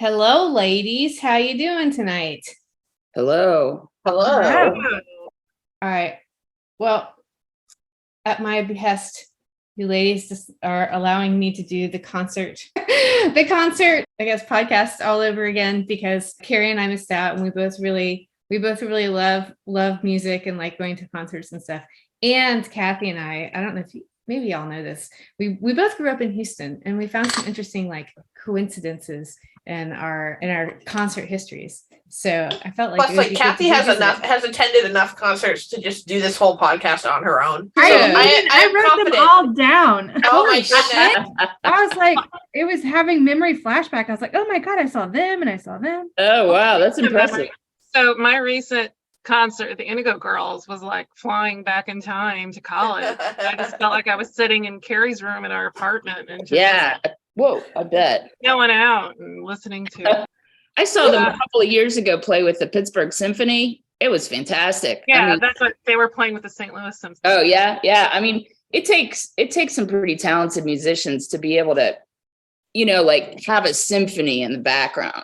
Hello, ladies. How you doing tonight? Hello. Hello. All right. Well, at my behest, you ladies just are allowing me to do the concert, podcast all over again because Carrie and I missed out, and we both really love music and like going to concerts and stuff. And Kathy and I don't know if maybe y'all know this. We both grew up in Houston, and we found some interesting like coincidences in our concert histories. So I felt like Plus, like Kathy has attended enough concerts to just do this whole podcast on her own. I wrote confident. them all down. Oh my goodness! I was like, it was having memory flashback. I was like, oh my God, I saw them and I saw them. Oh wow, that's impressive. So my recent concert, the Indigo Girls, was like flying back in time to college. I just felt like I was sitting in Carrie's room in our apartment and just whoa, I bet. Going out and listening to I saw them a couple of years ago play with the Pittsburgh Symphony. It was fantastic. Yeah, that's what they were playing with the St. Louis Symphony. Oh yeah. I mean, it takes some pretty talented musicians to be able to, like have a symphony in the background.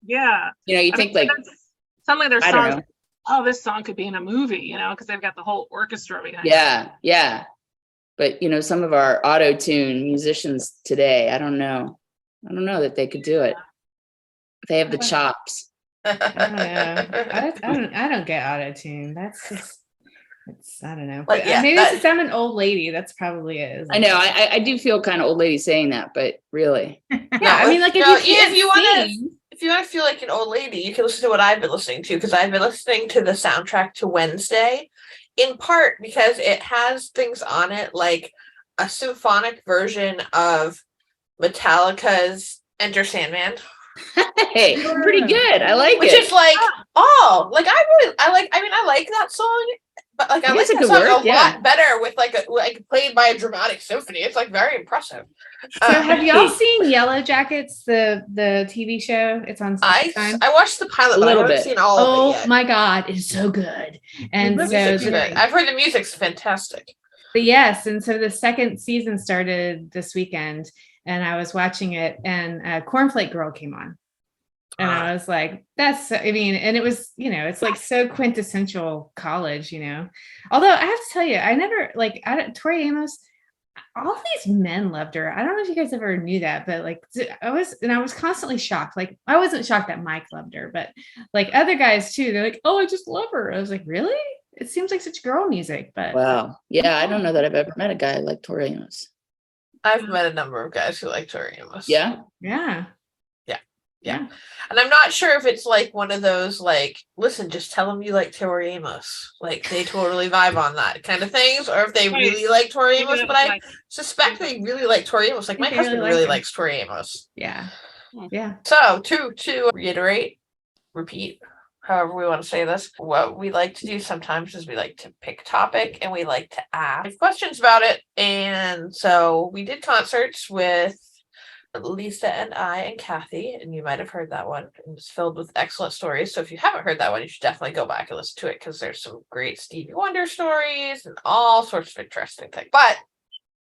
Yeah. You think like suddenly there's songs. Oh, this song could be in a movie, because they've got the whole orchestra behind it. Yeah. But some of our auto-tune musicians today, I don't know that they could do it. They have the chops. I don't know. I don't get auto-tune. That's just, I don't know. Like, maybe it's I'm an old lady. That's probably it. I know. I do feel kind of old lady saying that, but really. I mean, like if you want to feel like an old lady, you can listen to what I've been listening to, because I've been listening to the soundtrack to Wednesday, in part because it has things on it like a symphonic version of Metallica's Enter Sandman. Hey, pretty good. I like Which is like, I like that song, but like I like that song a lot better with like played by a dramatic symphony. It's like very impressive. So have y'all seen Yellow Jackets, the TV show? It's on I watched the pilot, but I haven't seen all of it yet. Oh my God, it's so good. And so I've heard the music's fantastic. But yes, and so the second season started this weekend, and I was watching it, and Cornflake Girl came on. And I was like, and it was, it's like so quintessential college, Although I have to tell you, I never Tori Amos, all these men loved her. I don't know if you guys ever knew that, but like I was constantly shocked. Like I wasn't shocked that Mike loved her, but like other guys too, they're like, oh, I just love her. I was like, really? It seems like such girl music, but wow. Yeah, I don't know that I've ever met a guy like Tori Amos. I've met a number of guys who like Tori Amos. Yeah. And I'm not sure if it's like one of those like, listen, just tell them you like Tori Amos, like they totally vibe on that kind of things, or if they really like Tori Amos. But I suspect they really like Tori Amos. Like my husband really likes Tori Amos. Yeah. So to reiterate, repeat, however we want to say this, what we like to do sometimes is we like to pick a topic and we like to ask questions about it. And so we did concerts with Lisa and I and Kathy, and you might have heard that one. It's filled with excellent stories. So if you haven't heard that one, you should definitely go back and listen to it, because there's some great Stevie Wonder stories and all sorts of interesting things. But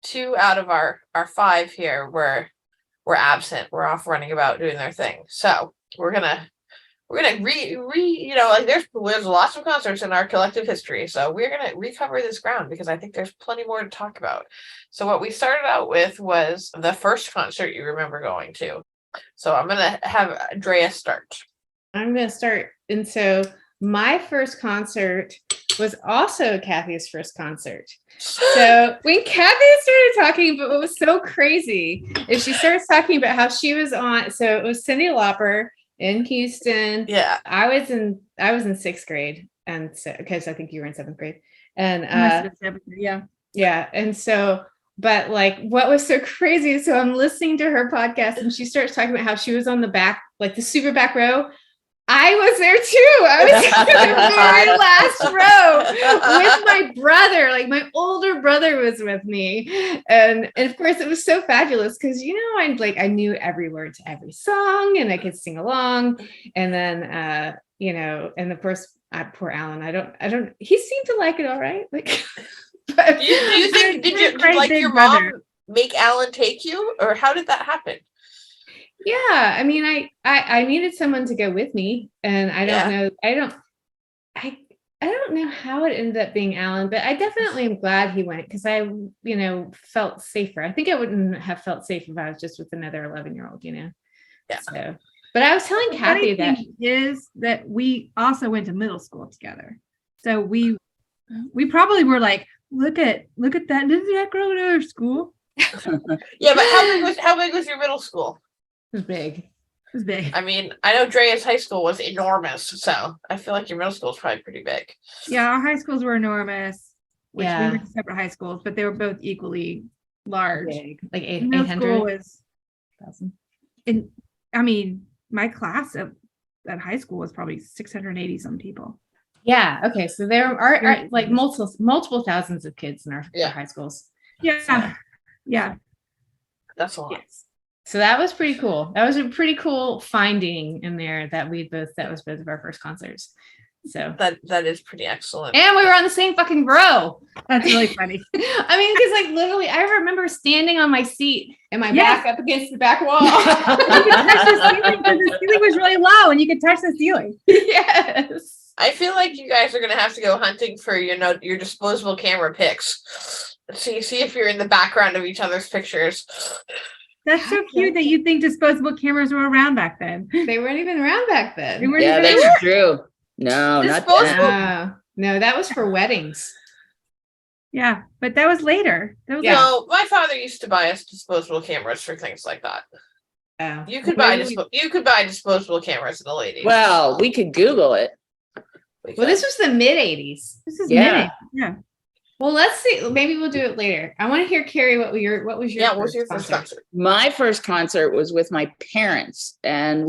2 out of our 5 here were absent. We're off running about doing their thing. So we're gonna there's lots of concerts in our collective history, so we're gonna recover this ground because I think there's plenty more to talk about. So what we started out with was the first concert you remember going to. So I'm gonna have Andrea start. I'm gonna start. And so my first concert was also Kathy's first concert. So when Kathy started talking, but what was so crazy is she starts talking about how she was on. So it was Cyndi Lauper in Houston. Yeah. I was in 6th grade. And so, because I think you were in 7th grade. And yeah. And so, but like what was so crazy is, so I'm listening to her podcast and she starts talking about how she was on the back, like the super back row. I was there too. I was in the very last row with my brother. Like my older brother was with me. And of course it was so fabulous because, I knew every word to every song and I could sing along. And then, and of course, poor Alan, he seemed to like it all right. Like, but do you think, did your mom make Alan take you, or how did that happen? Yeah, I mean, I needed someone to go with me, and I don't know, I don't know how it ended up being Alan, but I definitely am glad he went because I, felt safer. I think I wouldn't have felt safe if I was just with another 11-year-old, Yeah. So, but I was telling The Kathy funny that thing is that we also went to middle school together. So we probably were like, look at that. Doesn't that girl go to our school? Yeah, but how big was your middle school? it was big. It was big. I mean, I know Drea's high school was enormous, so I feel like your middle school is probably pretty big. Yeah, our high schools were enormous, which we Yeah. went to separate high schools, but they were both equally large. Big, like Middle school 800,000. was, I mean, my class at high school was probably 680 some people. Yeah. Okay. So there are like multiple thousands of kids in our high schools. Yeah. So. Yeah. That's a lot. Yes. So that was pretty cool. That was a pretty cool finding in there that was both of our first concerts. So that is pretty excellent. And we were on the same fucking row. That's really funny. I mean, because like literally, I remember standing on my seat and my back up against the back wall. You could touch the ceiling because the ceiling was really low and you could touch the ceiling. Yes. I feel like you guys are gonna have to go hunting for your disposable camera pics. See if you're in the background of each other's pictures. That's so cute that you think disposable cameras were around back then. They weren't even around back then. Yeah, that's true. No, not Disposable. No, that was for weddings. Yeah, but that was later. No, my father used to buy us disposable cameras for things like that. Oh. You could buy disposable cameras in the ladies. Well, we could Google it. Well, this was the mid 80s. This is Yeah. yeah. Well, let's see. Maybe we'll do it later. I want to hear, Carrie, what was your first concert? My first concert was with my parents, and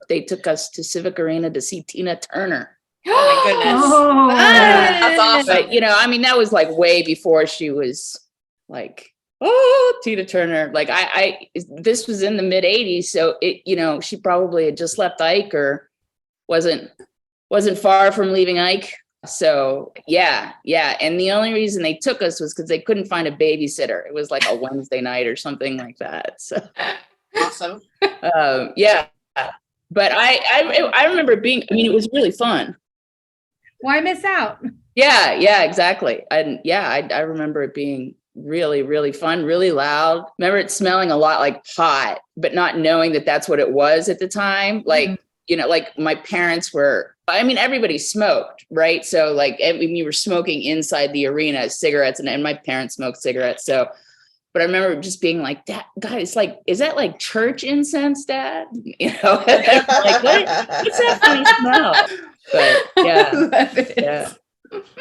they took us to Civic Arena to see Tina Turner. Oh my goodness. Oh, That's awesome. But I mean, that was like way before she was like, oh, Tina Turner. Like this was in the mid 80s. So she probably had just left Ike or wasn't far from leaving Ike. So yeah. And the only reason they took us was because they couldn't find a babysitter. It was like a Wednesday night or something like that. So awesome. Yeah. But I remember it was really fun. why miss out? Yeah, exactly. I remember it being really, really fun, really loud. Remember it smelling a lot like pot, but not knowing that that's what it was at the time. Like, like my parents everybody smoked, right? So like, we were smoking inside the arena, cigarettes, and my parents smoked cigarettes. So, but I remember just being like, "Dad, guys, like, is that like church incense, Dad?" Like, what's that funny smell? But yeah.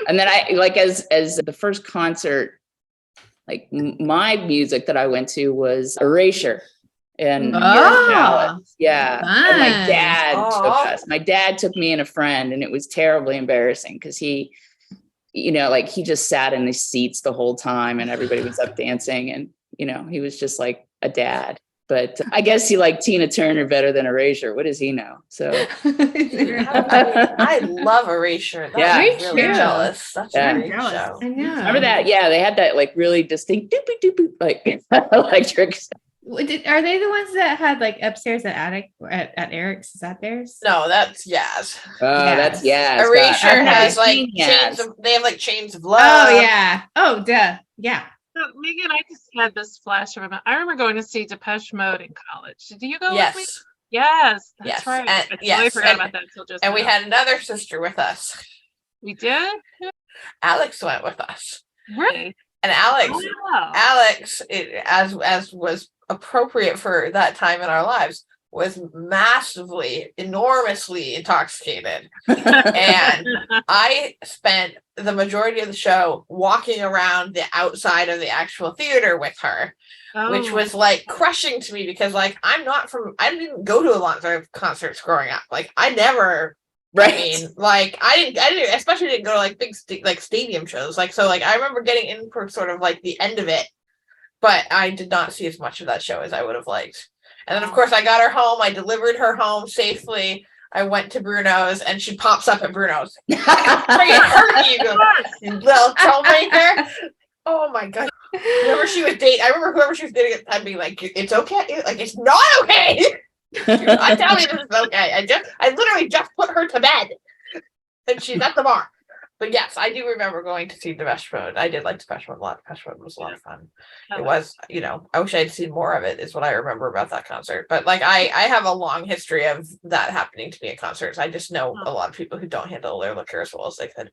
And then I like as the first concert, like my music that I went to was Erasure. And Dallas. Yeah. And my dad took us. My dad took me and a friend, and it was terribly embarrassing because he, he just sat in the seats the whole time and everybody was up dancing, and he was just like a dad. But I guess he liked Tina Turner better than Erasure. What does he know? So I love Erasure. That's really jealous. That's a great show. I know. Remember that? Yeah, they had that like really distinct doopy like electric. Are they the ones that had like upstairs at attic at Eric's? Is that theirs? No, that's Yaz. Oh, that's Yaz. Erasure has like they have like Chains of Love. Oh yeah. Oh duh. Yeah. So, Megan, I just had this flash of I remember going to see Depeche Mode in college. Did you go with me? Yes, that's right. I totally forgot about that until just now. We had another sister with us. We did? Alex went with us. Really? And Alex, as was appropriate for that time in our lives, was massively, enormously intoxicated. And I spent the majority of the show walking around the outside of the actual theater with her, which was like crushing to me because like I didn't go to a lot of concerts growing up. Like I never, right. I mean, like I didn't especially didn't go to like big like stadium shows. Like, so like I remember getting in for sort of like the end of it, but I did not see as much of that show as I would have liked. And then, of course, I got her home. I delivered her home safely. I went to Bruno's, and she pops up at Bruno's. Freaking hurt you little troublemaker. Oh, my God. Whoever she was dating, I remember whoever she was dating at the time being like, it's okay. Like, it's not okay. I'm telling you, this is okay. I literally just put her to bed, and she's at the bar. But yes, I do remember going to see Depeche Mode. I did like Depeche Mode a lot. Depeche Mode was a lot of fun. It was, I wish I'd seen more of it, is what I remember about that concert. But like, I have a long history of that happening to me at concerts. I just know a lot of people who don't handle their liquor as well as they could.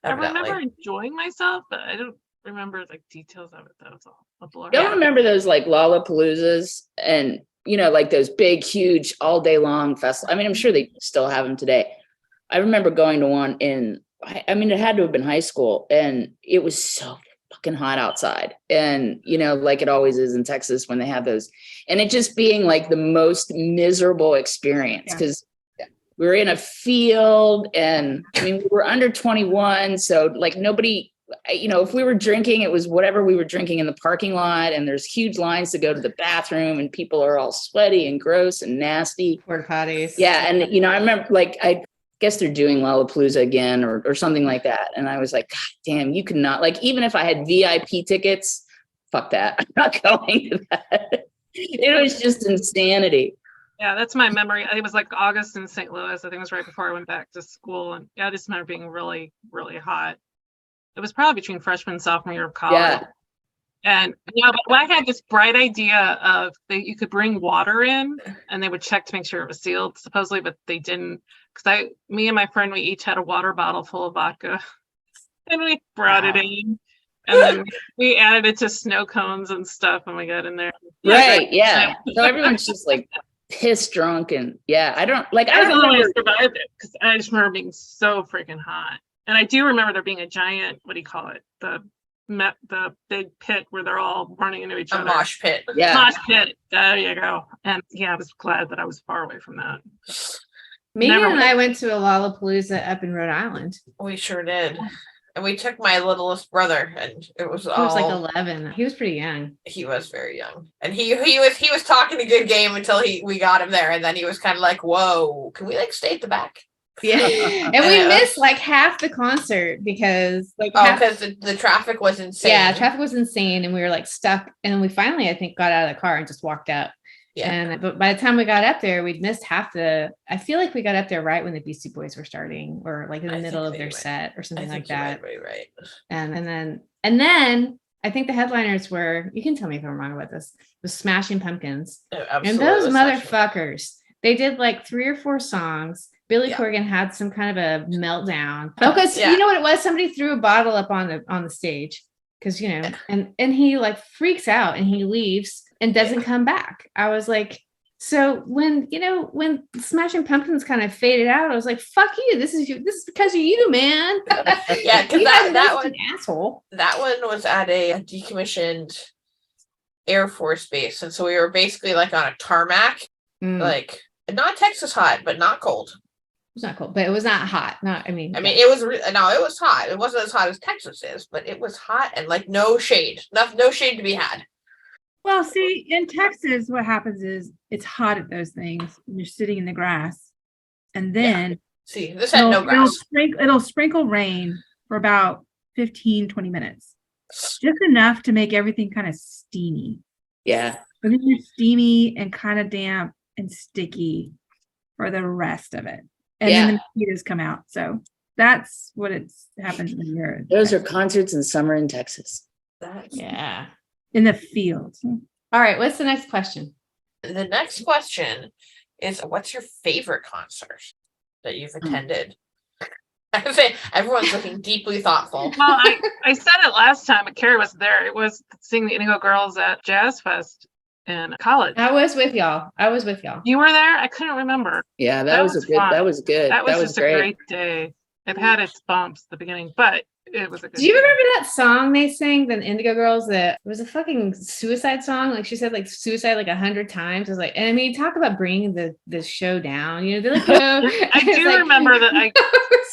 Evidently. I remember enjoying myself, but I don't remember like details of it. That was all a blur. Don't remember those like Lollapaloozas and like those big, huge, all day long festivals. I mean, I'm sure they still have them today. I remember going to one it had to have been high school, and it was so fucking hot outside. And, like it always is in Texas when they have those, and it just being like the most miserable experience because we were in a field, and we were under 21. So like nobody, if we were drinking, it was whatever we were drinking in the parking lot, and there's huge lines to go to the bathroom, and people are all sweaty and gross and nasty. Porta potties. Yeah. And, I remember I guess they're doing Lollapalooza again or something like that. And I was like, God damn, you could not, like, even if I had VIP tickets, fuck that. I'm not going to that. It was just insanity. Yeah, that's my memory. It was like August in St. Louis. I think it was right before I went back to school. And I just remember being really, really hot. It was probably between freshman and sophomore year of college. Yeah. And but I had this bright idea of that you could bring water in, and they would check to make sure it was sealed, supposedly, but they didn't. Because me and my friend, we each had a water bottle full of vodka, and we brought it in, and then we added it to snow cones and stuff, and we got in there. Right? Yeah. So everyone's just like pissed drunk, and I don't like. I don't know. I survived it because I just remember being so freaking hot, and I do remember there being a giant, what do you call it? The big pit where they're all running into each other. A mosh pit. Yeah. Mosh pit. There you go. And I was glad that I was far away from that. Megan and I went to a Lollapalooza up in Rhode Island. We sure did. And we took my littlest brother, and it was He was like 11. He was pretty young. He was very young. And he was talking a good game until we got him there, and then he was kind of like, whoa, can we like stay at the back? Yeah. And we missed like half the concert because the traffic was insane. Yeah, traffic was insane, and we were like stuck, and we finally I think got out of the car and just walked out. Yeah. But by the time we got up there, we'd missed half I feel like we got up there right when the Beastie Boys were starting, or like in the middle of their set or something like that. Right. And then I think the headliners were, you can tell me if I'm wrong about this, was Smashing Pumpkins. And those motherfuckers, they did like 3 or 4 songs. Billy Corgan had some kind of a meltdown. Because you know what it was? Somebody threw a bottle up on the stage. Because and he like freaks out and he leaves and doesn't come back. I was like, so when Smashing Pumpkins kind of faded out, I was like, fuck you. This is because of you, man. Yeah, because that one, an asshole. That one was at a decommissioned Air Force base. And so we were basically like on a tarmac, like not Texas hot, but not cold. It was not cold, but it was not hot. It was hot. It wasn't as hot as Texas is, but it was hot and like no shade to be had. Well, see, in Texas, what happens is it's hot at those things. And you're sitting in the grass, and then see, this had no grass. It'll sprinkle rain for about 15-20 minutes, just enough to make everything kind of steamy. Yeah, and then you're steamy and kind of damp and sticky for the rest of it. And then the mosquitoes come out. So that's what happens when you're. Those are concerts in summer in Texas. In the field. All right. What's the next question? The next question is, what's your favorite concert that you've attended? I would say everyone's looking deeply thoughtful. Well, I said it last time, but Carrie was there. It was seeing the Indigo Girls at Jazz Fest in college. I was with y'all. You were there? I couldn't remember. Yeah, that was good. That was good. That was just a great day. It had its bumps at the beginning, but it was a good. Do you remember that song they sang, the Indigo Girls? That it was a fucking suicide song. Like she said, like suicide like 100 times. I was like, and I mean, talk about bringing the show down. They're like, no. I do remember that.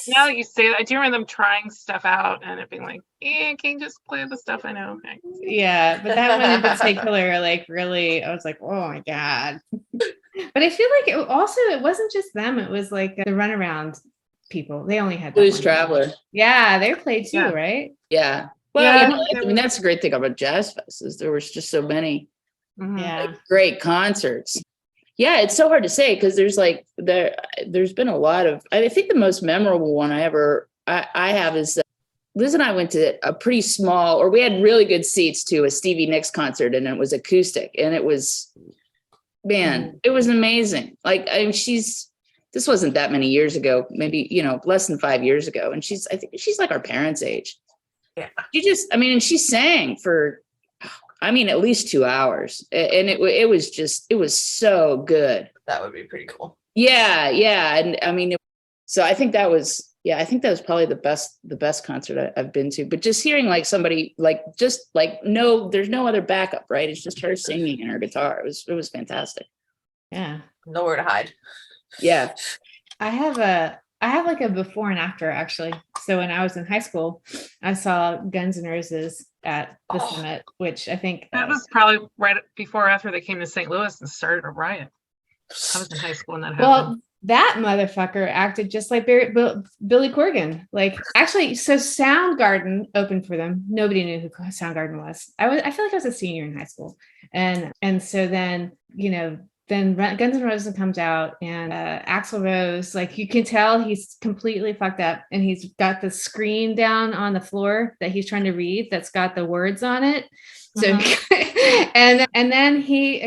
Now that you say that, I do remember them trying stuff out and it being like, can you just play the stuff I know? Okay. Yeah, but that one in particular, like really, I was like, oh my God. But I feel like it wasn't just them. It was like the Runaround people. They only had Blues Traveler. Yeah, they played too, right? Yeah. Well, that's the great thing about Jazz Fest is there was just so many great concerts. Yeah, it's so hard to say because there's been a lot of, I think the most memorable one I have is Liz and I went to a pretty small, or we had really good seats to a Stevie Nicks concert, and it was acoustic, and it was, man, it was amazing. Like, I mean, this wasn't that many years ago, maybe, less than 5 years ago. And I think she's like our parents' age. Yeah. And she sang for, at least 2 hours, and it was so good. That would be pretty cool. Yeah. And I mean, so I think that was probably the best concert I've been to. But just hearing like somebody there's no other backup, right? It's just her singing and her guitar. It was fantastic. Yeah. Nowhere to hide. Yeah. I have like a before and after, actually. So when I was in high school, I saw Guns N' Roses at the Summit, which I think that was probably right before or after they came to St. Louis and started a riot. I was in high school when that happened. Well, that motherfucker acted just like Billy Corgan. Like, actually, so Soundgarden opened for them. Nobody knew who Soundgarden was. I feel like I was a senior in high school, and so then then Guns N' Roses comes out, and Axl Rose, like, you can tell he's completely fucked up, and he's got the screen down on the floor that he's trying to read that's got the words on it. So and then he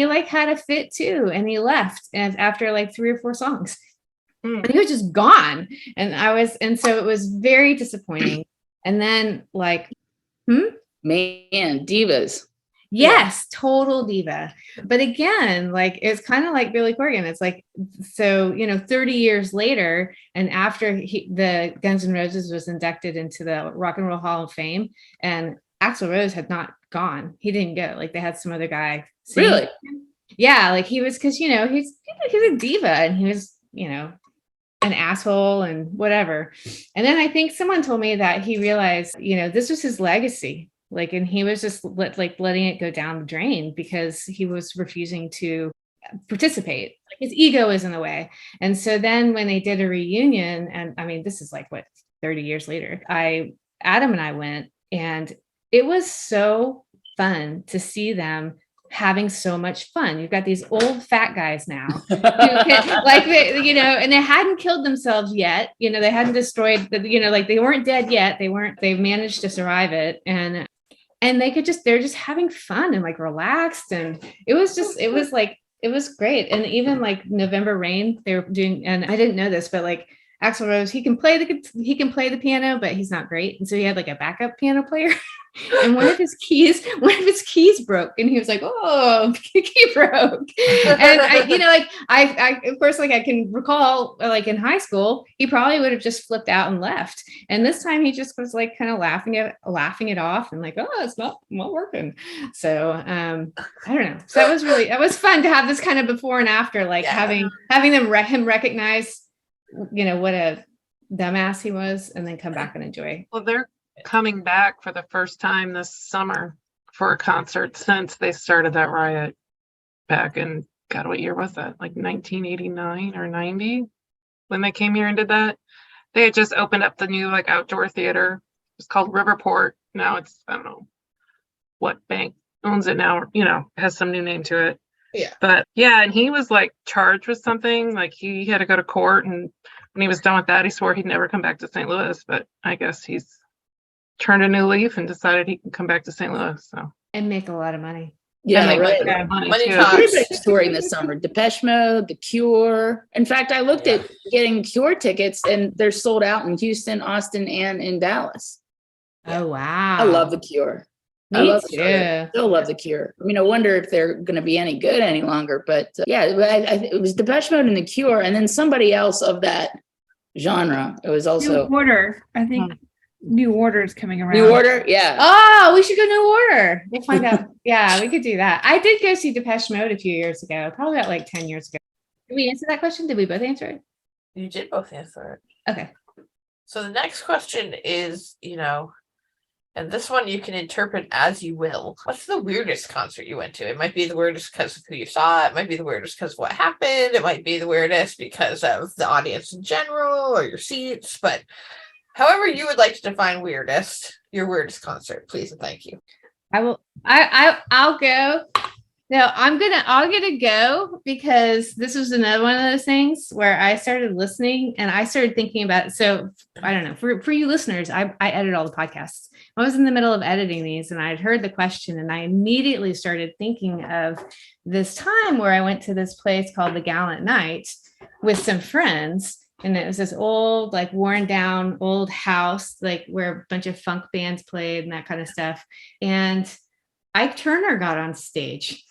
like had a fit too, and he left, and after like 3 or 4 songs, and he was just gone. And so it was very disappointing. And then like, man, divas. Yes, total diva. But again, like, it's kind of like Billy Corgan. It's like, so 30 years later, and after the Guns N' Roses was inducted into the Rock and Roll Hall of Fame, and Axl Rose had not gone. He didn't go. Like, they had some other guy singing. Really? Yeah, like he was, because he's a diva, and he was an asshole and whatever. And then I think someone told me that he realized this was his legacy. Like, and he was just letting it go down the drain because he was refusing to participate. Like, his ego is in the way. And so then when they did a reunion, and I mean, this is like 30 years later, Adam and I went, and it was so fun to see them having so much fun. You've got these old fat guys now, and they hadn't killed themselves yet. They hadn't destroyed like, they weren't dead yet. They managed to survive it. And they're just having fun and like relaxed. And it was great. And even like November Rain, they were doing, and I didn't know this, but like Axl Rose, he can play the piano, but he's not great. And so he had like a backup piano player. And one of his keys broke, and he was like, "Oh, key broke." And I of course, like, I can recall, like, in high school, he probably would have just flipped out and left. And this time he just was like kind of laughing it off, and like, "Oh, it's not working." So I don't know. So that was fun to have this kind of before and after, like, having him recognize, what a dumbass he was, and then come back and enjoy. Well, they're coming back for the first time this summer for a concert since they started that riot back in, God, what year was that? Like 1989 or 90 when they came here and did that. They had just opened up the new like outdoor theater. It's called Riverport. Now it's, I don't know what bank owns it now, it has some new name to it. Yeah. But yeah, and he was like charged with something, like he had to go to court, and when he was done with that, he swore he'd never come back to St. Louis, but I guess he's turned a new leaf and decided he can come back to St. Louis. So, and make a lot of money. Yeah, right. Money talks. Touring this summer, Depeche Mode, The Cure. In fact, I looked at getting Cure tickets, and they're sold out in Houston, Austin, and in Dallas. Oh wow! I love The Cure. Me too. Still love The Cure. I mean, I wonder if they're going to be any good any longer. But it was Depeche Mode and The Cure, and then somebody else of that genre. It was also New Order. I think New Order is coming around. New Order, yeah. Oh, we should go New Order. We'll find out. Yeah, we could do that. I did go see Depeche Mode a few years ago, probably about like 10 years ago. Did we answer that question? Did we both answer it? You did both answer it. Okay. So the next question is, and this one you can interpret as you will. What's the weirdest concert you went to? It might be the weirdest because of who you saw. It might be the weirdest because of what happened. It might be the weirdest because of the audience in general or your seats. But however you would like to define your weirdest concert, please and thank you. I will. I'll go. No, I'm gonna go because this was another one of those things where I started listening and I started thinking about it. So I don't know, for you listeners, I edit all the podcasts. I was in the middle of editing these and I had heard the question and I immediately started thinking of this time where I went to this place called the Gallant Knight with some friends. And it was this old, like worn down old house, like where a bunch of funk bands played and that kind of stuff. And Ike Turner got on stage.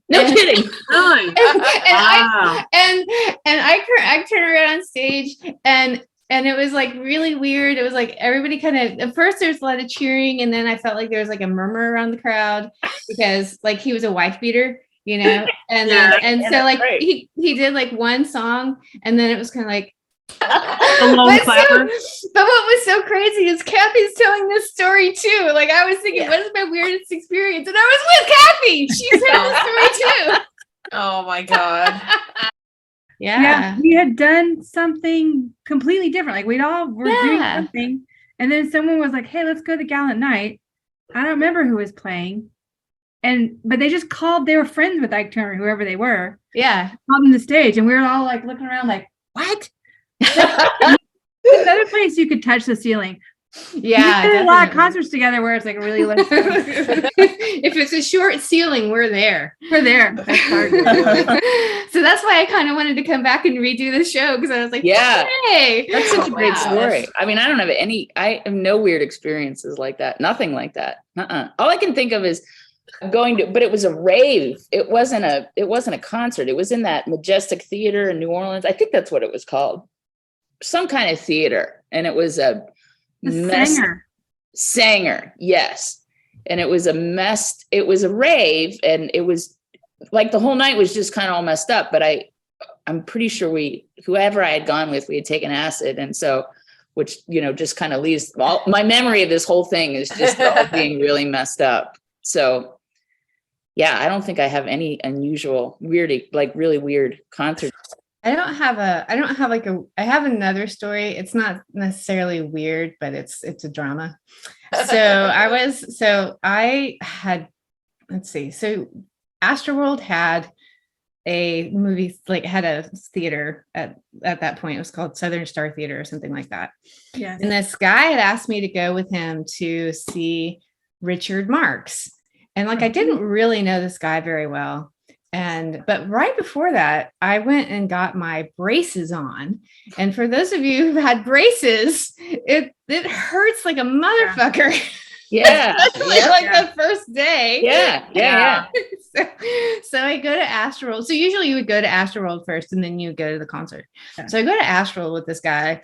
No kidding. Really? Wow. And Ike Turner got on stage and it was like really weird. It was like everybody kind of, at first there's a lot of cheering. And then I felt like there was like a murmur around the crowd because like he was a wife beater, you know? And Yeah. then, and Yeah, so like right. he did like one song and then it was kind of like, A lone but clapper. but what was so crazy is Kathy's telling this story too. Like I was thinking, Yeah. what is my weirdest experience? And I was with Kathy. She's telling the story too. Oh my God. Yeah. we had done something completely different. Like we'd all were doing Yeah. something, and then someone was like, "Hey, let's go to Gallant Knight." I don't remember who was playing, but they just called. They were friends with Ike Turner, whoever they were. Yeah. Called him the stage, and we were all like looking around, like, "What?" Another place you could touch the ceiling. Yeah. We did a lot of definitely. concerts together where it's like really low. If it's a short ceiling, we're there. We're there. That's hard. So that's why I kind of wanted to come back and redo the show because I was like, Yeah. hey, That's such a Oh, great wow. story. I mean, I have no weird experiences like that. Nothing like that. All I can think of is going to, but it was a rave. It wasn't a concert. It was in that Majestic Theater in New Orleans. I think that's what it was called. Some kind of theater. And it was a The Sanger. Yes. And it was it was a rave and it was like the whole night was just kind of all messed up, but I'm pretty sure whoever I had gone with, we had taken acid. And so, which, just kind of leaves my memory of this whole thing is just all being really messed up. So yeah, I don't think I have any unusual, really weird concert. I have another story. It's not necessarily weird, but it's a drama. So I had, let's see. So Astroworld had a movie, like had a theater at that point. It was called Southern Star Theater or something like that. Yes. And this guy had asked me to go with him to see Richard Marx. And like, I didn't really know this guy very well. But right before that, I went and got my braces on. And for those of you who've had braces, it hurts like a motherfucker. Yeah. Especially like the first day. Yeah. So I go to Astroworld. So usually you would go to Astroworld first and then you would go to the concert. Yeah. So I go to Astroworld with this guy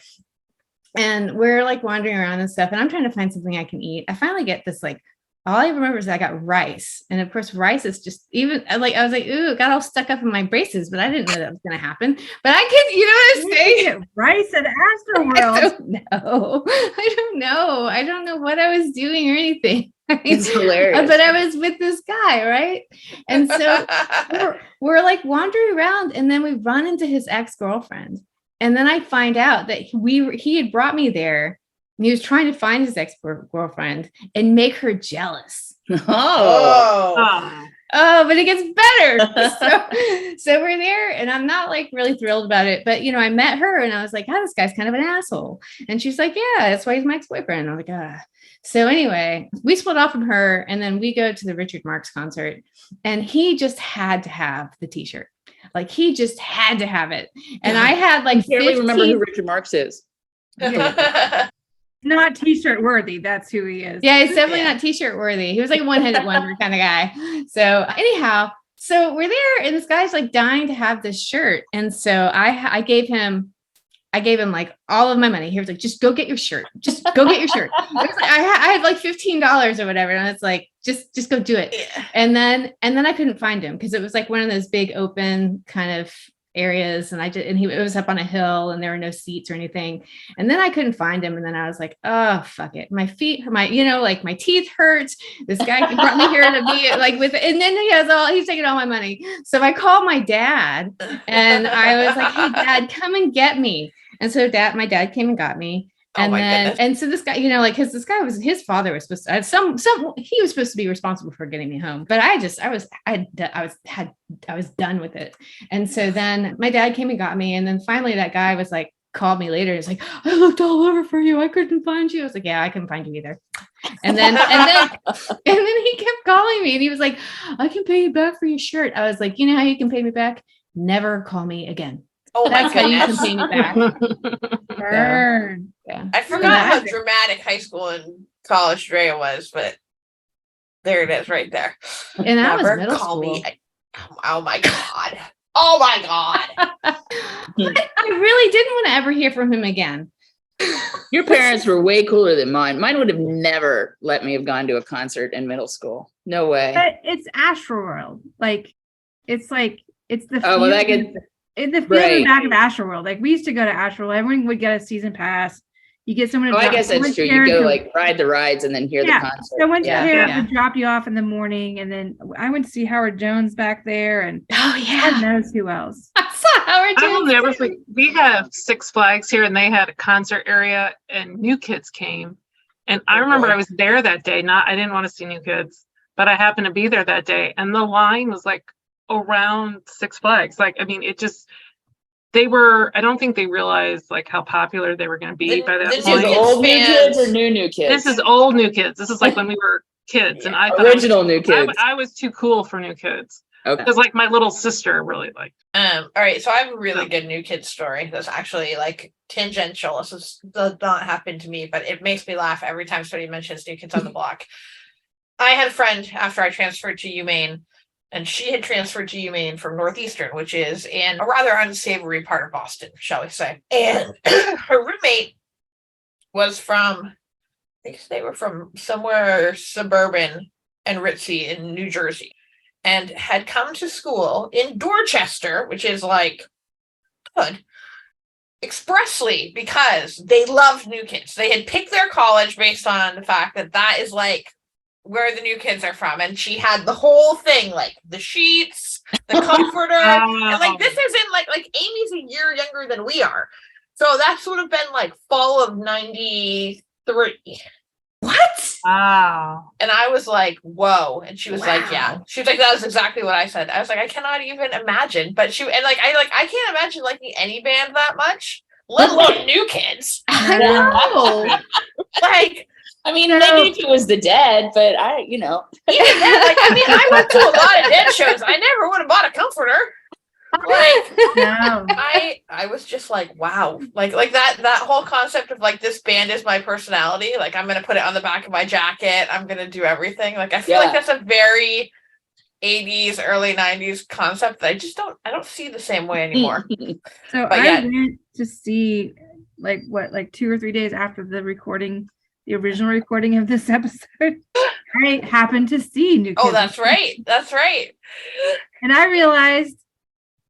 and we're like wandering around and stuff. And I'm trying to find something I can eat. I finally get this like, all I remember is I got rice. And of course, rice is just even like, I was like, ooh, it got all stuck up in my braces, but I didn't know that was going to happen. But I could, you know what I'm saying? Rice at Astroworld. I don't know what I was doing or anything. It's hilarious. But I was with this guy, right? And so we're like wandering around and then we run into his ex-girlfriend. And then I find out that he had brought me there. And he was trying to find his ex-girlfriend and make her jealous. Oh. Oh, but it gets better. So we're there and I'm not like really thrilled about it. But, I met her and I was like, this guy's kind of an asshole. And she's like, yeah, that's why he's my ex-boyfriend. I'm like, So anyway, we split off from her and then we go to the Richard Marx concert and he just had to have the t-shirt. Like he just had to have it. And I had like, I barely remember who Richard Marx is. Not t-shirt worthy. That's who he is. Yeah, he's definitely not t-shirt worthy. He was like a one-headed wonder kind of guy. So anyhow, so we're there and this guy's like dying to have this shirt. And so I gave him like all of my money. He was like, just go get your shirt. Just go get your shirt. I had like $15 or whatever. And it's like, just go do it. Yeah. And then I couldn't find him because it was like one of those big open kind of areas. And it was up on a hill and there were no seats or anything. And then I couldn't find him. And then I was like, oh, fuck it. My feet, like my teeth hurt. This guy brought me here to be like and then he's taking all my money. So I called my dad and I was like, hey dad, come and get me. And so my dad came and got me. And my then, goodness. and so this guy, you know, like his father was supposed to, he was supposed to be responsible for getting me home, but I was done with it. And so then my dad came and got me. And then finally that guy was like, called me later. It's like, I looked all over for you. I couldn't find you. I was like, yeah, I couldn't find you either. And then he kept calling me and he was like, I can pay you back for your shirt. I was like, you know how you can pay me back? Never call me again. Oh my That's how you can goodness. pay me back. Burn. Yeah. I forgot how dramatic high school and college Drea was, but there it is right there. And that was Never middle call school. me. Oh my God. Oh my God. But I really didn't want to ever hear from him again. Your parents were way cooler than mine. Mine would have never let me have gone to a concert in middle school. No way. But it's Astroworld. It's the Oh, well, that field- gets in the field right. in the back of Astroworld. Like we used to go to Astroworld. Everyone would get a season pass. You get someone to Oh, I drop- guess that's someone's true. You parents go would- like ride the rides and then hear Yeah, the concert. someone's Yeah. parents Yeah. would drop you off in the morning, and then I went to see Howard Jones back there, and Oh God knows who else. I saw Howard I will Jones never too. forget. We have Six Flags here, and they had a concert area, and New Kids came. And I Oh, remember boy. I was there that day. I didn't want to see New Kids, but I happened to be there that day, and the line was like around Six Flags. Like, I mean, I don't think they realized like how popular they were going to be by that This This is New point. Kids old new kids or fans. new kids? This is old New Kids. This is like when we were kids, and I thought original new kids. I was too cool for New Kids. Okay. Because like my little sister really liked. All right, so I have a really good New Kids story that's actually like tangential. Does not happen to me, but it makes me laugh every time somebody mentions New Kids on the Block. I had a friend after I transferred to UMaine, and she had transferred to UMaine from Northeastern, which is in a rather unsavory part of Boston, shall we say. And her roommate was from, I think they were from somewhere suburban and ritzy in New Jersey, and had come to school in Dorchester, which is like good, expressly because they loved New Kids. They had picked their college based on the fact that that is like where the New Kids are from. And she had the whole thing, like the sheets, the comforter. And like this isn't like Amy's a year younger than we are. So that would have been like fall of 93. What? Wow. And I was like, whoa. And she was like, yeah. Wow. She was like, that was exactly what I said. I was like, I cannot even imagine. But I can't imagine liking any band that much, let alone New Kids. I know. Like, I mean, maybe if it was the Dead, but even then, I went to a lot of Dead shows. I never would have bought a comforter. Like, No. I was just like, wow, like that whole concept of like this band is my personality. Like I'm gonna put it on the back of my jacket. I'm gonna do everything. Like I feel like that's a very 80s, early 90s concept that I don't see the same way anymore. So But I yeah. went to see like 2 or 3 days after the original recording of this episode. I happened to see New Kids. Oh, that's right. That's right. And I realized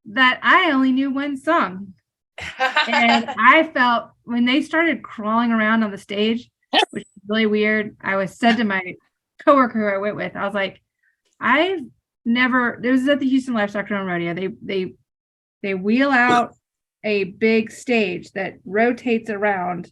that I only knew one song. And I felt when they started crawling around on the stage, which is really weird, I said to my coworker who I went with, I was like, it was at the Houston Livestock Show and Rodeo. They wheel out a big stage that rotates around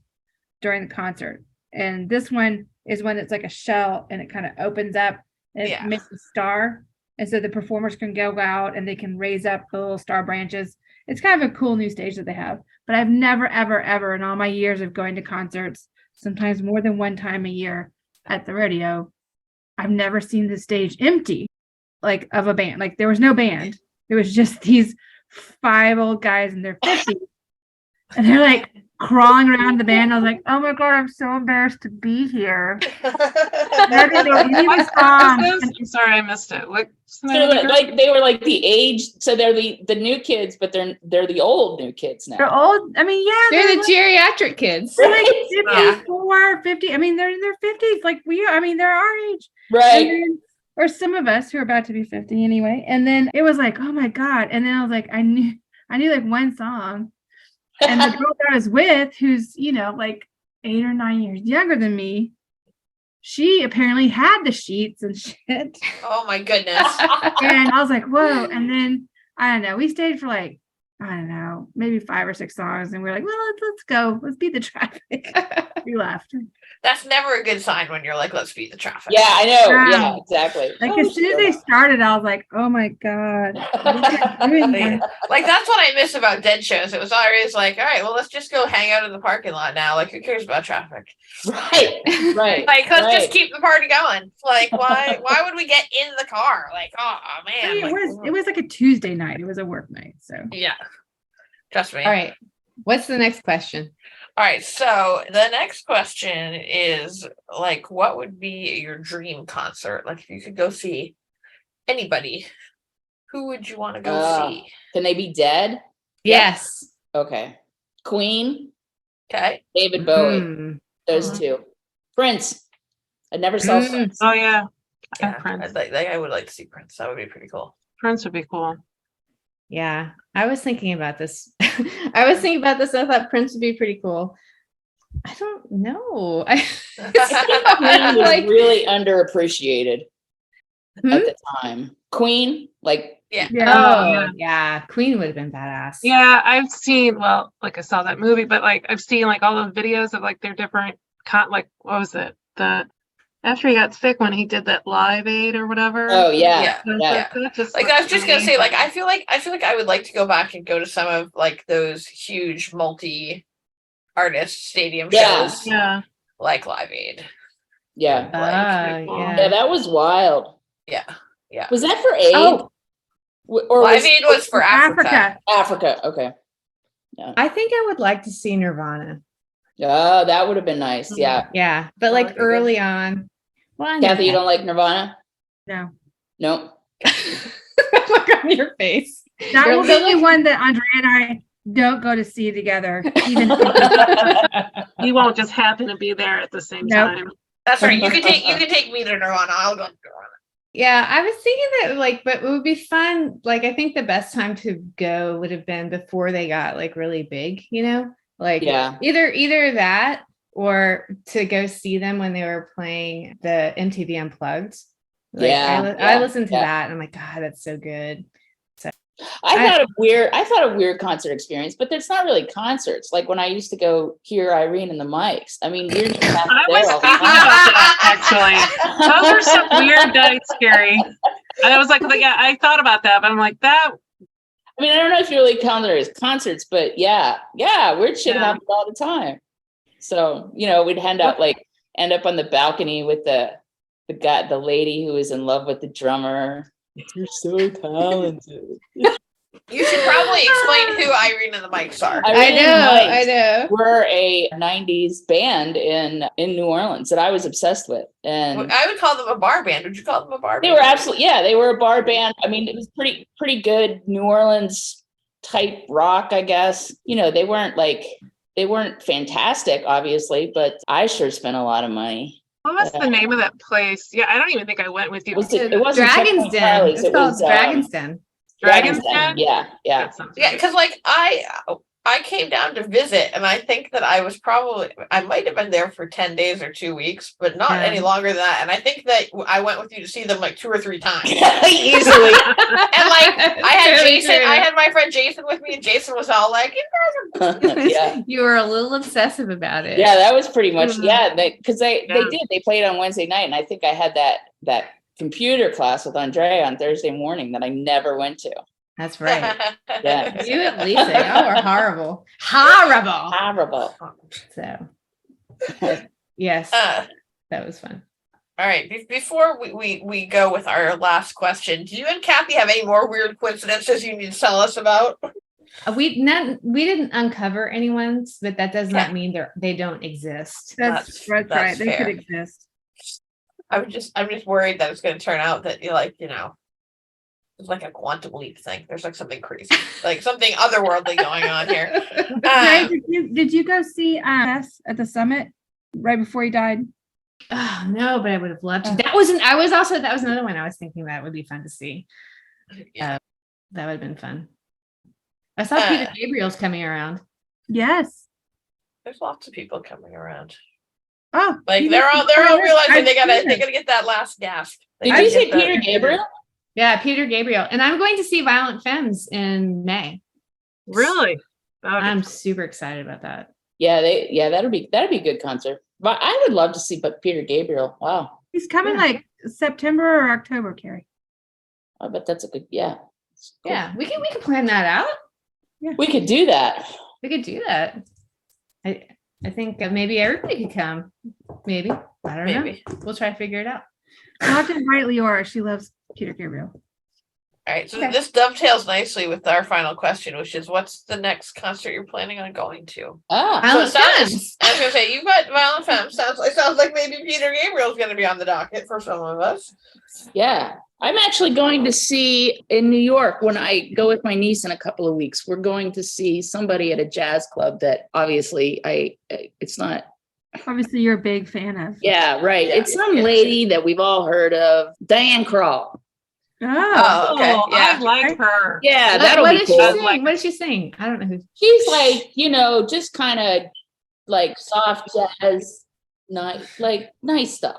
during the concert. And this one is when it's like a shell and it kind of opens up and it makes a star. And so the performers can go out and they can raise up the little star branches. It's kind of a cool new stage that they have. But I've never, ever, ever in all my years of going to concerts, sometimes more than one time a year at the rodeo, I've never seen the stage empty, like of a band. Like there was no band. It was just these 5 old guys in their 50s. And they're like crawling around the band. I was like, oh my God, I'm so embarrassed to be here. I didn't know any of the songs. I'm sorry, I missed it. Like, So like they were like the age, so they're the new kids, but they're the old new kids now. They're old. I mean, yeah, They're the like, geriatric kids. they're like Yeah. 54, 50. I mean, they're in their 50s. Like they're our age. Right. And then, or some of us who are about to be 50 anyway. And then it was like, oh my God. And then I was like, I knew like one song. And the girl that I was with, who's, like 8 or 9 years younger than me, she apparently had the sheets and shit. Oh my goodness. And I was like, whoa. And then I don't know, we stayed for like I don't know, maybe 5 or 6 songs, and we're like, well, let's go. Let's beat the traffic. We left. That's never a good sign when you're like, let's beat the traffic. Yeah, I know. Wow. Yeah, exactly. Like as soon as they started, I was like, oh my God. What are you doing here? Like that's what I miss about Dead shows. It was always like, all right, well, let's just go hang out in the parking lot now. Like, who cares about traffic? Right, right. Like, let's right. just keep the party going. Like, why would we get in the car? Like, oh man. I mean, it was like a Tuesday night. It was a work night. So yeah. Trust me. All right. What's the next question? All right. So the next question is like, what would be your dream concert? Like, if you could go see anybody, who would you want to go see? Can they be dead? Yes. Okay. Queen, Okay. David Bowie. Mm. Those two. Prince. I never saw Prince. Oh yeah. Yeah, Prince. I would like to see Prince. That would be pretty cool. Prince would be cool. Yeah. I was thinking about this. I thought Prince would be pretty cool. I don't know. Queen was Like- really underappreciated Hmm? at the time. Queen, like yeah. Oh, yeah. Queen would have been badass. Yeah, I've seen, well, like I saw that movie, but like I've seen like all the videos of like their different like what was it? After he got sick when he did that Live Aid or whatever. oh yeah. Yeah. That just Like looked I was just gonna say, like amazing. I feel like I would like to go back and go to some of like those huge multi-artist stadium Yeah. shows, Yeah. like Live Aid. Yeah. Ah, cool. Yeah, yeah. that was wild. Yeah. Was that for aid? Oh. Or Live Aid was for Africa. Africa? Okay. I think I would like to see Nirvana. Oh, that would have been nice. Yeah. Yeah. But That like would be good. early on. Well, I know Kathy, you that. don't like Nirvana? No. Nope. Look on your face. That You're will be literally- the one that Andrea and I don't go to see together. Even You won't just happen to be there at the same Nope. time. That's right. You can take me to Nirvana. I'll go to Nirvana. Yeah, I was thinking that like, but it would be fun. Like, I think the best time to go would have been before they got like really big, you know, like Yeah. either that or to go see them when they were playing the MTV Unplugged. Like, Yeah, I yeah, listened to yeah. that and I'm like, God, that's so good. I thought a weird concert experience, but it's not really concerts. Like when I used to go hear Irene and the Mics. I mean, you're just I was thinking about that actually. Those are some weird nights, Scary. And I was like, yeah, I thought about that, but I'm like, that. I mean, I don't know if you really count it as concerts, but yeah, weird shit Yeah. happens all the time. So, we'd end up on the balcony with the lady who was in love with the drummer. You're so talented. You should probably explain who Irene and the Mics are. I know. We're a 90s band in New Orleans that I was obsessed with. And I would call them a bar band. Would you call them a bar they band? were absolutely, they were a bar band. I mean, it was pretty good New Orleans type rock, I guess. They weren't fantastic, obviously, but I sure spent a lot of money. What was the name of that place? Yeah, I don't even think I went with you. It wasn't Dragon's Checkpoint Den. Charlie's, It's it called was, Dragon's Den. Dragon's Den? Yeah. That sounds Yeah, right. because like I came down to visit, and I think that I might have been there for 10 days or 2 weeks, but not Yeah. any longer than that. And I think that I went with you to see them like 2 or 3 times. Easily. And like I had Totally Jason, true. I had my friend Jason with me, and Jason was all like, Yeah. You were a little obsessive about it. Yeah, that was pretty much, Mhm. because they played on Wednesday night, and I think I had that computer class with Andrea on Thursday morning that I never went to. That's right. Yeah. You and Lisa, y'all were horrible. Horrible. Horrible. So, yes, that was fun. All right. Before we go with our last question, do you and Kathy have any more weird coincidences you need to tell us about? We didn't uncover anyone's, but that does not Yeah. mean they don't exist. that's right. that's They could fair. exist. I'm just worried that it's going to turn out that you're like, it's like a quantum leap thing. There's like something crazy, like something otherworldly going on here. Ray, did you go see Tess at the summit right before he died? Oh no, but I would have loved to. That was another one I was thinking that would be fun to see. Yeah. That would have been fun. I saw Peter Gabriel's coming around. Yes. There's lots of people coming around. Oh, Like you they're all didn't- realizing I've they gotta seen it. get that last gasp. They Did gotta you say get that- Peter Gabriel? Yeah, Peter Gabriel. And I'm going to see Violent Femmes in May. Really? I'm super excited about that. Yeah, that'd be a good concert. But I would love to see Peter Gabriel. Wow. He's coming Yeah. like September or October, Carrie. I bet that's a good, yeah. Cool. Yeah, we can plan that out. We could do that. We could do that. I think maybe everybody could come. Maybe. I don't know. We'll try to figure it out. I'll have to invite Leora. She loves Peter Gabriel. All right, so Okay. this dovetails nicely with our final question, which is, what's the next concert you're planning on going to? Ah, So it Violent sounds, Femmes. I was gonna say you've got Violent Femmes. Sounds like maybe Peter Gabriel's gonna be on the docket for some of us. yeah. I'm actually going to see in New York when I go with my niece in a couple of weeks. We're going to see somebody at a jazz club that obviously it's not. Obviously, you're a big fan of. Yeah, right. Yeah, It's some yeah. lady that we've all heard of, Diane Krall. Oh, Oh, okay. Oh, Yeah. I like her. Yeah, What that'll be did cool. she I sing? like- What did she sing? I don't know who. She's like, just kind of like soft jazz, nice stuff.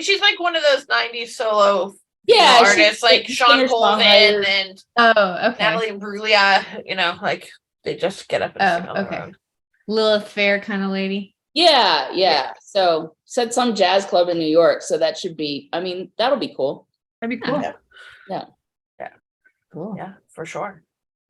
She's like one of those '90s solo Yeah, she's artists, like Sean Colvin singer-songwriter. and Oh, okay. Natalie Imbruglia. Like they just get up and sing on Oh, their okay. own. Lilith Fair kind of lady. Yeah. So said some jazz club in New York. So that should be, that'll be cool. that'd be cool. Yeah. Cool. Yeah, for sure.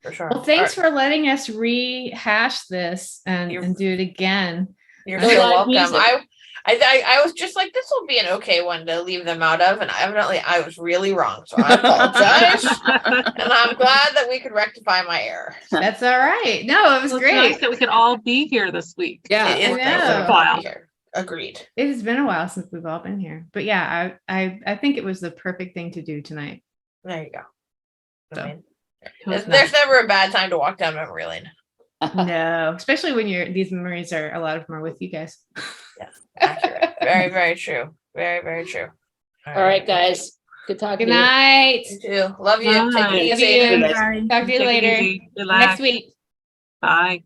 Well, thanks for letting us rehash this and do it again. You're No so live welcome. music. I was just like, this will be an okay one to leave them out of, and evidently I was really wrong. So I apologize. And I'm glad that we could rectify my error. That's all right. No, it was Well, it's great. nice that we could all be here this week. Yeah. It is I nice that know. we can be here. Agreed. It has been a while since we've all been here. But yeah, I think it was the perfect thing to do tonight. There you go. So, I mean, It was there's nice. never a bad time to walk down memory lane. No, especially when these memories are, a lot of them are with you guys. Accurate. Very, very true. Very, very true. All right, guys. Good talking Good to you. night. You too. Love you. Take Bye. it Love easy. you. Good night. Talk to you Take it later. easy. Relax. Next week. Bye.